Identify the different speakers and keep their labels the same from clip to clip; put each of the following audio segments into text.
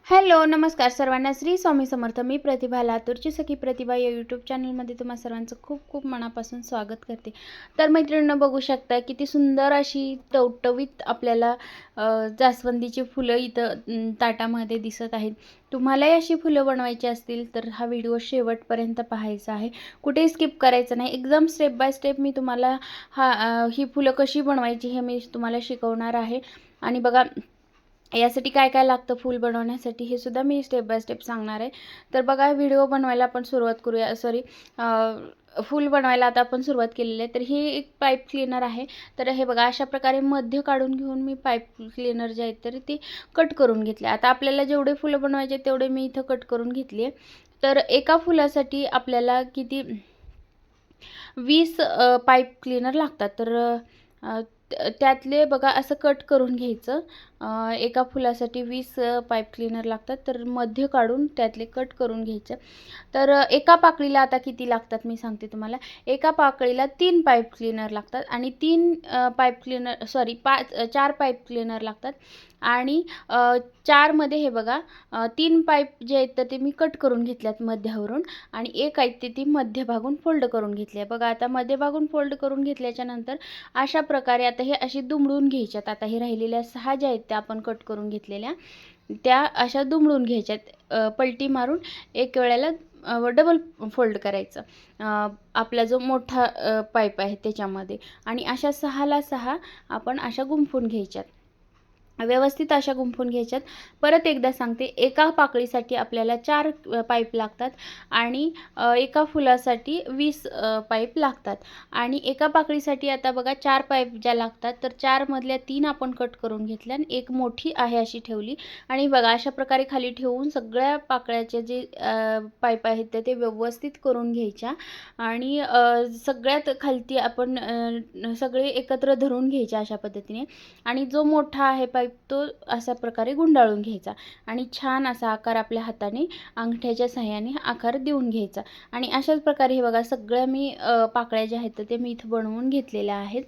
Speaker 1: Hello, नमस्कार सर्वांना. श्री स्वामी समर्थ. मी प्रतिभा, लातूरची सखी प्रतिभा या यूट्यूब चॅनलमध्ये तुम्हा सर्वांचं खूप खूप मनापासून स्वागत करते. तर मैत्रिणींनो, बघू शकता किती सुंदर अशी टवटवीत आपल्याला जास्वंदीची फुलं इथं ताटामध्ये दिसत आहेत. तुम्हालाही अशी फुलं बनवायची असतील तर हा व्हिडिओ शेवटपर्यंत पाहायचा आहे. कुठेही स्किप करायचं नाही. एकदम स्टेप बाय स्टेप मी तुम्हाला ही फुलं कशी बनवायची हे मी तुम्हाला शिकवणार आहे. आणि बघा, यासाठी काय काय लागतं फूल बनवण्यासाठी हे सुद्धा मी स्टेप बाय स्टेप सांगणार आहे. तर बघा, व्हिडिओ बनवायला आपण सुरुवात करूया. फूल बनवायला आता आपण सुरुवात केलेली आहे. तर ही एक पाईप क्लीनर आहे. तर हे बघा, अशा प्रकारे मध्य काढून घेऊन मी पाईप क्लीनर जे आहेत तर ती कट करून घेतली. आता आपल्याला जेवढे फुलं बनवायचे तेवढे मी इथं कट करून घेतली आहे. तर एका फुलासाठी आपल्याला किती 20 पाईप क्लीनर लागतात. तर त्यातले बघा असं कट करून घ्यायचं. एका फुलासाठी 20 पाईप क्लीनर लागतात. तर मध्य काढून त्यातले कट करून घ्यायचं. तर एका पाकळीला आता किती लागतात मी सांगते तुम्हाला. एका पाकळीला 3 पाईप क्लीनर लागतात आणि 4 पाईप क्लीनर लागतात. आणि 4मध्ये हे बघा 3 पाईप जे आहेत तर ते मी कट करून घेतल्यात मध्यावरून, आणि एक आहेत ती मध्यभागून फोल्ड करून घेतली आहे. बघा, आता मध्यभागून फोल्ड करून घेतल्याच्या नंतर अशा प्रकारे आता हे अशी दुमडून घ्यायच्यात. आता हे राहिलेल्या 6 ज्या आहेत त्या आपण कट करून घेतलेल्या त्या अशा दुमडून घ्यायच्यात. पलटी मारून एक वेळेला डबल फोल्ड करायचं आपला जो मोठा पाईप आहे त्याच्यामध्ये, आणि अशा 6ला 6 आपण अशा गुंफून घ्यायच्यात. व्यवस्थित अशा गुंफून घ्यायच्यात. परत एकदा सांगते, एका पाकळीसाठी आपल्याला 4 पाईप लागतात आणि एका फुलासाठी 20 पाईप लागतात. आणि एका पाकळीसाठी आता बघा 4 पाईप ज्या लागतात तर 4 मधल्या 3 आपण कट करून घेतल्या आणि एक मोठी आहे अशी ठेवली. आणि बघा, अशा प्रकारे खाली ठेवून सगळ्या पाकळ्याचे जे पाईप आहेत ते व्यवस्थित करून घ्यायच्या. आणि सगळ्यात खालती आपण सगळे एकत्र धरून घ्यायचे अशा पद्धतीने. आणि जो मोठा आहे पाईप तो अशा प्रकारे गुंडाळून घ्यायचा आणि छान असा आकार आपल्या हाताने अंगठ्याच्या सहाय्याने आकार देऊन घ्यायचा. आणि अशाच प्रकारे हे बघा, सगळ्या मी पाकळ्या ज्या आहेत ते मी इथं बनवून घेतलेल्या आहेत.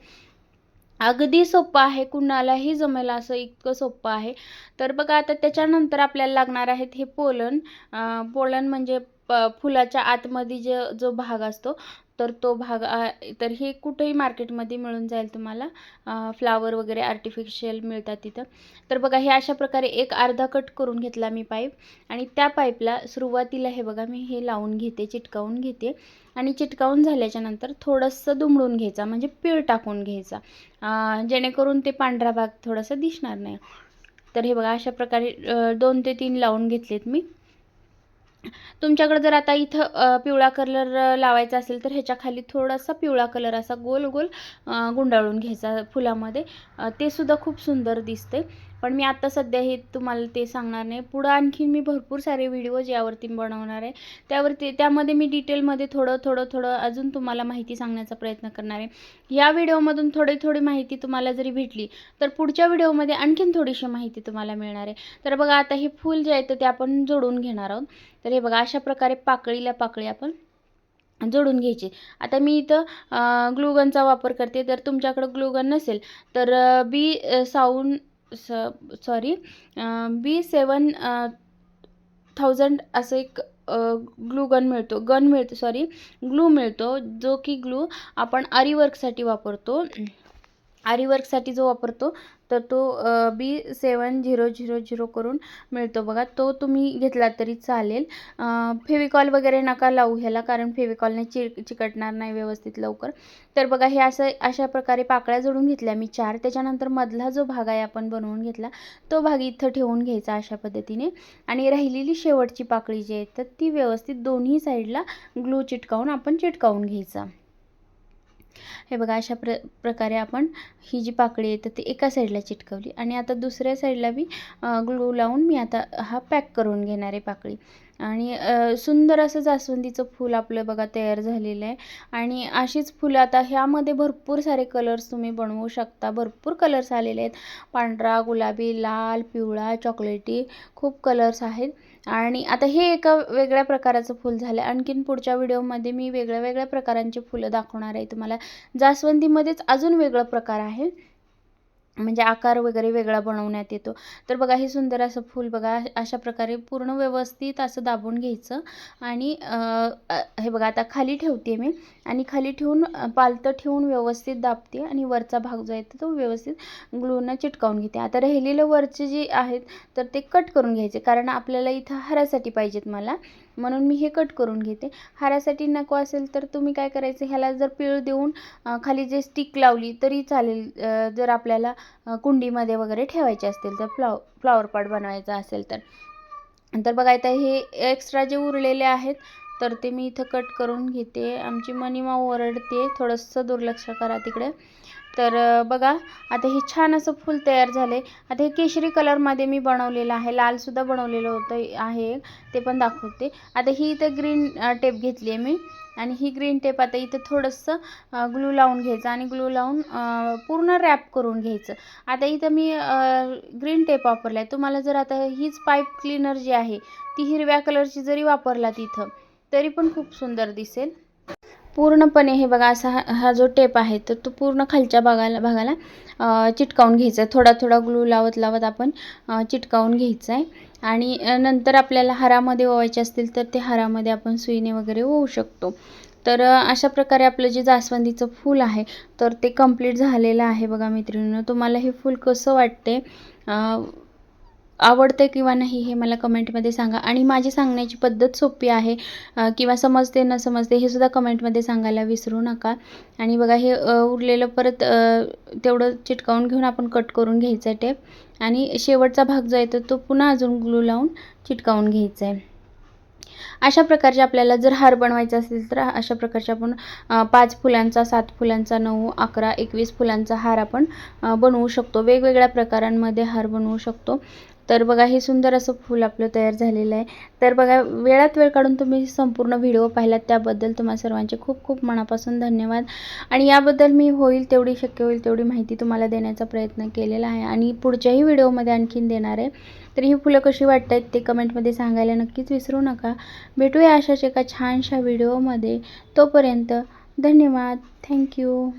Speaker 1: अगदी सोपं आहे, कुणालाही जमेल असं इतकं सोपं आहे. तर बघा, आता त्याच्यानंतर आपल्याला लागणार आहेत हे पोलन. पोलन म्हणजे फुलाच्या आतमध्ये जो भाग असतो तर तो भाग तर हे कुठेही मार्केटमध्ये मिळून जाईल तुम्हाला. फ्लावर वगैरे आर्टिफिशियल मिळतात तिथं. तर बघा, हे अशा प्रकारे एक अर्धा कट करून घेतला मी पाईप. आणि त्या पाईपला सुरुवातीला हे बघा मी हे लावून घेते, चिटकावून घेते. आणि चिटकावून झाल्याच्या नंतर थोडंसं दुमडून घ्यायचा, म्हणजे पीळ टाकून घ्यायचा, जेणेकरून ते पांढरा भाग थोडासा दिसणार नाही. तर हे बघा, अशा प्रकारे 2 ते 3 लावून घेतलेत मी. तुमच्याकडे जर आता इथं पिवळा कलर लावायचा असेल तर ह्याच्या खाली थोडासा पिवळा कलर असा गोल गोल गुंडाळून घ्यायचा फुलामध्ये. ते सुद्धा खूप सुंदर दिसते. पण मी आता सध्या हे तुम्हाला ते सांगणार नाही. पुढं आणखीन मी भरपूर सारे व्हिडिओज यावरती बनवणार आहे. त्यामध्ये मी डिटेलमध्ये थोडं अजून तुम्हाला माहिती सांगण्याचा प्रयत्न करणार आहे. या व्हिडिओमधून थोडी माहिती तुम्हाला जरी भेटली तर पुढच्या व्हिडिओमध्ये आणखीन थोडीशी माहिती तुम्हाला मिळणार आहे. तर बघा, आता हे फूल जे आहे ते आपण जोडून घेणार आहोत. तर हे बघा, अशा प्रकारे पाकळीला पाकळी आपण जोडून घ्यायची. आता मी इथं ग्लूगनचा वापर करते. जर तुमच्याकडं ग्लूगन नसेल तर B7000 असं एक ग्लू मिळतो, जो की ग्लू आपण आरीवर्कसाठी वापरतो. आरीवर्कसाठी जो वापरतो तर तो B7000 करून मिळतो बघा. तो तुम्ही घेतला तरी चालेल. फेविकॉल वगैरे नका लावू ह्याला, कारण फेविकॉलने चिकटणार नाही व्यवस्थित लवकर. तर बघा, हे अशा प्रकारे पाकळ्या जोडून घेतल्या मी 4. त्याच्यानंतर मधला जो भाग आहे आपण बनवून घेतला तो भाग इथं ठेवून घ्यायचा अशा पद्धतीने. आणि राहिलेली शेवटची पाकळी जी आहे तर ती व्यवस्थित दोन्ही साईडला ग्लू चिटकावून घ्यायचा. हे बघा, अशा प्रकारे आपण ही जी पाकळी आहे तर ती एका साईडला चिटकवली. आणि आता दुसऱ्या साईडला मी ग्लू लावून मी आता हा पॅक करून घेणार आहे पाकळी. आणि सुंदर असं जास्वंदीचं फूल आपलं बघा तयार झालेलं आहे. आणि अशीच फुलं आता ह्यामध्ये भरपूर सारे कलर्स तुम्ही बनवू शकता. भरपूर कलर्स आलेले आहेत. पांढरा, गुलाबी, लाल, पिवळा, चॉकलेटी, खूप कलर्स आहेत. आणि आता हे एका वेगळ्या प्रकाराचं फूल झालं. आणखीन पुढच्या व्हिडिओमध्ये मी वेगळ्या प्रकारांची फुलं दाखवणार आहे तुम्हाला. जास्वंदीमध्येच अजून वेगळा प्रकार आहे. म्हणजे आकार वगैरे वेगळा बनवण्यात येतो. तर बघा हे सुंदर असं फूल बघा अशा प्रकारे पूर्ण व्यवस्थित असं दाबून घ्यायचं आणि हे बघा आता खाली ठेवते मी आणि खाली ठेवून पालतं ठेवून व्यवस्थित दाबते आणि वरचा भाग जो आहे तो व्यवस्थित ग्लूनं चिटकावून घेते. आता राहिलेलं वरचे जे आहेत तर ते कट करून घ्यायचे, कारण आपल्याला इथं हारासाठी पाहिजेत मला, म्हणून मी हे कट करून घेते. हारासाठी नको असेल तर तुम्ही काय करायचं, ह्याला जर पीळ देऊन खाली जे स्टिक लावली तरी चालेल, जर आपल्याला कुंडीमध्ये वगैरे ठेवायचे असतील तर, फ्लॉवर पॉट बनवायचा असेल तर. तर बघा आता हे एक्स्ट्रा जे उरलेले आहेत तर ते मी इथं कट करून घेते. आमची मनीमाऊ ओरडते, थोडंसं दुर्लक्ष करा तिकडे. तर बघा आता हे छान असं फूल तयार झाले. आता हे केशरी कलरमध्ये मी बनवलेलं आहे, लालसुद्धा बनवलेलं होतं आहे, ते पण दाखवते. आता ही इथं ग्रीन टेप घेतली आहे मी आणि ही ग्रीन टेप आता इथं थोडंसं ग्लू लावून घ्यायचं आणि ग्लू लावून पूर्ण रॅप करून घ्यायचं. आता इथं मी ग्रीन टेप वापरला आहे. तुम्हाला जर आता हीच पाईप क्लीनर जी आहे ती हिरव्या कलरची जरी वापरला तिथं तरी पण खूप सुंदर दिसेल. पूर्णपणे हे बघा असा हा जो टेप आहे तर तो पूर्ण खालच्या भागाला चिटकावून घ्यायचा आहे. थोडा थोडा ग्लू लावत लावत आपण चिटकावून घ्यायचा आहे आणि नंतर आपल्याला हारामध्ये ओवायचे असतील तर ते हारामध्ये आपण सुईने वगैरे ओवू शकतो. तर अशा प्रकारे आपलं जे जास्वंदीचं फूल आहे तर ते कंप्लीट झालेलं आहे बघा मैत्रिणींनो. तुम्हाला हे फूल कसं वाटते, आवडते किंवा नाही हे मला कमेंटमध्ये सांगा. आणि माझी सांगण्याची पद्धत सोपी आहे किंवा समजते न समजते हे सुद्धा कमेंटमध्ये सांगायला विसरू नका. आणि बघा हे उरलेलं परत तेवढं चिटकावून घेऊन आपण कट करून घ्यायचं आहे टेप आणि शेवटचा भाग जो आहे तो पुन्हा अजून ग्लू लावून चिटकावून घ्यायचा आहे. अशा प्रकारचे आपल्याला जर हार बनवायचा असेल तर अशा प्रकारचे आपण 5 फुलांचा, 7 फुलांचा, 9, 11, 21 फुलांचा हार आपण बनवू शकतो. वेगवेगळ्या प्रकारांमध्ये हार बनवू शकतो. तर बघा हे सुंदर असं फूल आपलं तयार झालेलं आहे. तर बघा वेळात वेळ काढून तुम्ही संपूर्ण व्हिडिओ पाहिलात त्याबद्दल तुम्हा सर्वांचे खूप खूप मनापासून धन्यवाद. आणि याबद्दल मी होईल तेवढी, शक्य होईल तेवढी माहिती तुम्हाला देण्याचा प्रयत्न केलेला आहे आणि पुढच्याही व्हिडिओमध्ये आणखीन देणार आहे. तर ही फुलं कशी वाटत आहेत ते कमेंटमध्ये सांगायला नक्कीच विसरू नका. भेटूया अशाच एका छानशा व्हिडिओमध्ये. तोपर्यंत धन्यवाद. थँक्यू.